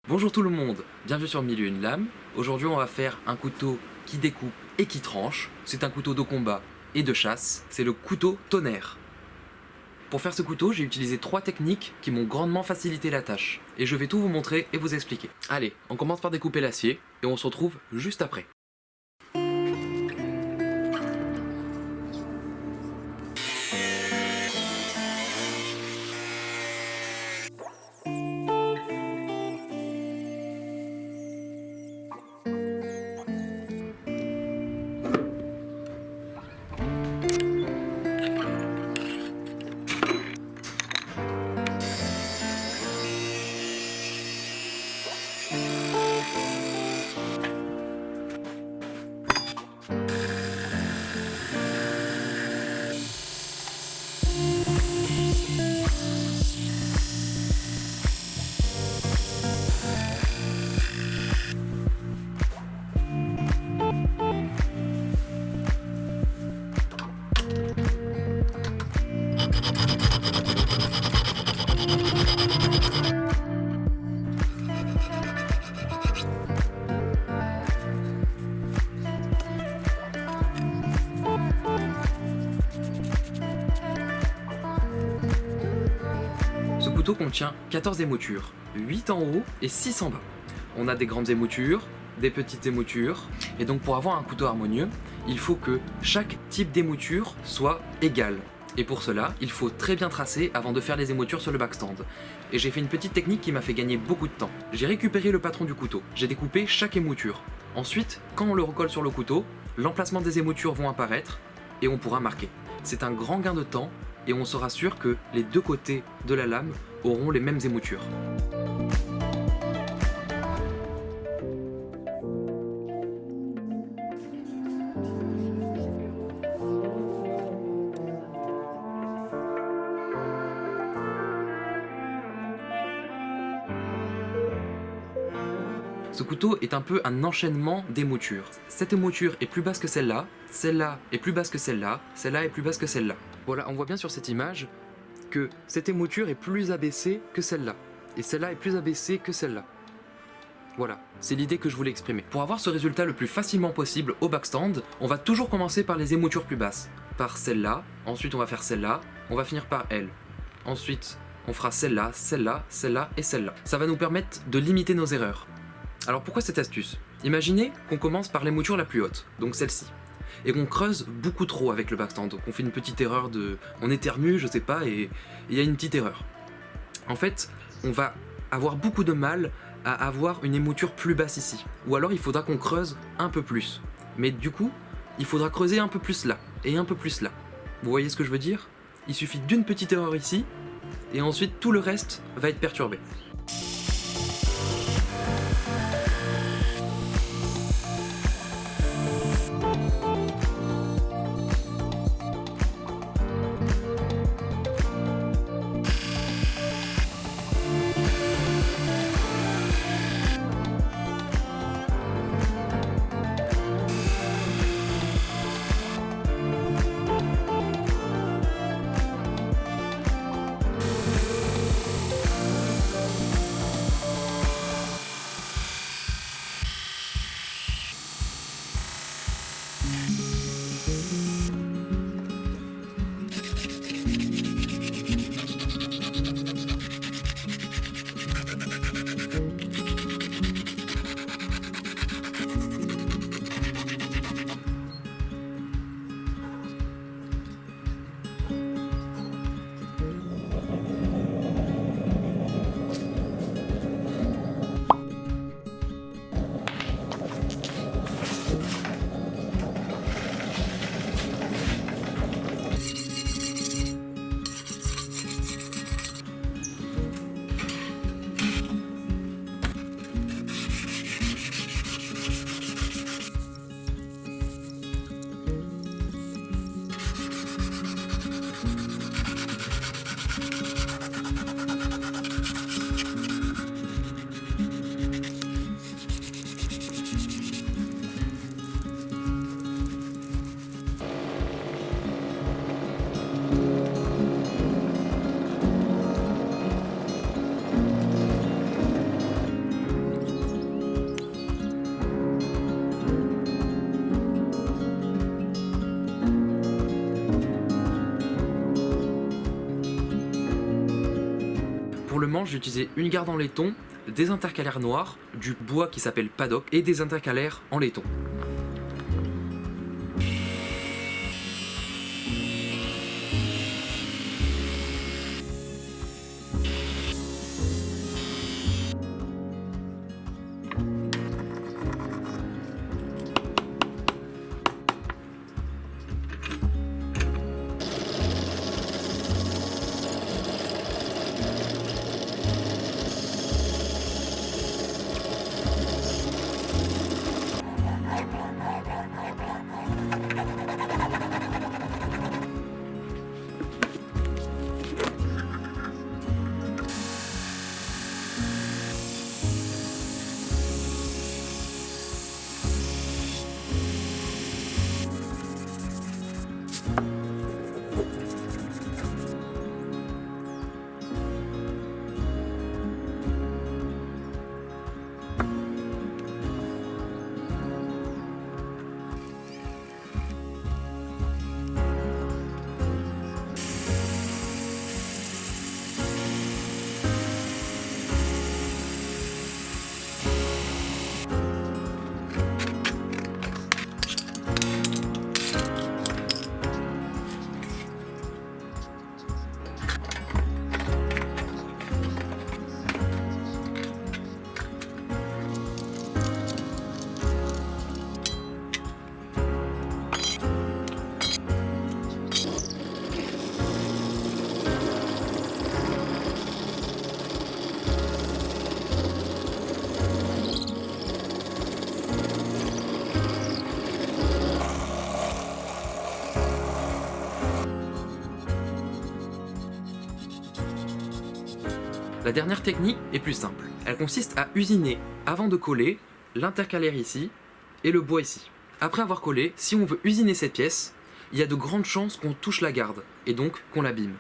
Bonjour tout le monde, bienvenue sur Mille et une lames. Aujourd'hui on va faire un couteau qui découpe et qui tranche. C'est un couteau de combat et de chasse, c'est le couteau tonnerre. Pour faire ce couteau, j'ai utilisé 3 techniques qui m'ont grandement facilité la tâche. Et je vais tout vous montrer et vous expliquer. Allez, on commence par découper l'acier et on se retrouve juste après. Ce couteau contient 14 émoutures, 8 en haut et 6 en bas. On a des grandes émoutures, des petites émoutures, et donc pour avoir un couteau harmonieux, il faut que chaque type d'émouture soit égal. Et pour cela, il faut très bien tracer avant de faire les émoutures sur le backstand. Et j'ai fait une petite technique qui m'a fait gagner beaucoup de temps. J'ai récupéré le patron du couteau, j'ai découpé chaque émouture. Ensuite, quand on le recolle sur le couteau, l'emplacement des émoutures vont apparaître et on pourra marquer. C'est un grand gain de temps et on sera sûr que les deux côtés de la lame auront les mêmes émoutures. Ce couteau est un peu un enchaînement d'émoutures. Cette émouture est plus basse que celle-là, celle-là est plus basse que celle-là, celle-là est plus basse que celle-là. Voilà, on voit bien sur cette image que cette émouture est plus abaissée que celle-là, et celle-là est plus abaissée que celle-là. Voilà, c'est l'idée que je voulais exprimer. Pour avoir ce résultat le plus facilement possible au backstand, on va toujours commencer par les émoutures plus basses. Par celle-là, ensuite on va faire celle-là, on va finir par elle. Ensuite, on fera celle-là, celle-là, celle-là et celle-là. Ça va nous permettre de limiter nos erreurs. Alors pourquoi cette astuce? Imaginez qu'on commence par l'émouture la plus haute, donc celle-ci, et qu'on creuse beaucoup trop avec le backstand, donc on fait une petite erreur de... on éternue, je sais pas, et il y a une petite erreur. En fait, on va avoir beaucoup de mal à avoir une émouture plus basse ici, ou alors il faudra qu'on creuse un peu plus. Mais du coup, il faudra creuser un peu plus là, et un peu plus là. Vous voyez ce que je veux dire? Il suffit d'une petite erreur ici, et ensuite tout le reste va être perturbé. simplement, j'ai utilisé une garde en laiton, des intercalaires noirs, du bois qui s'appelle paddock et des intercalaires en laiton. La dernière technique est plus simple. Elle consiste à usiner, avant de coller, l'intercalaire ici et le bois ici. Après avoir collé, si on veut usiner cette pièce, il y a de grandes chances qu'on touche la garde, et donc qu'on l'abîme.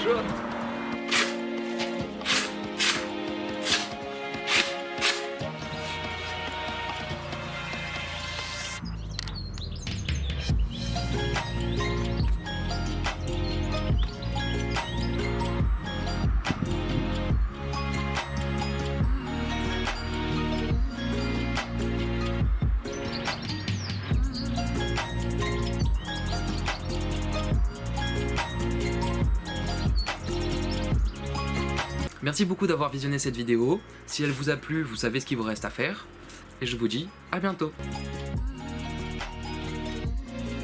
Chaud. Merci beaucoup d'avoir visionné cette vidéo. Si elle vous a plu, vous savez ce qu'il vous reste à faire. Et je vous dis à bientôt.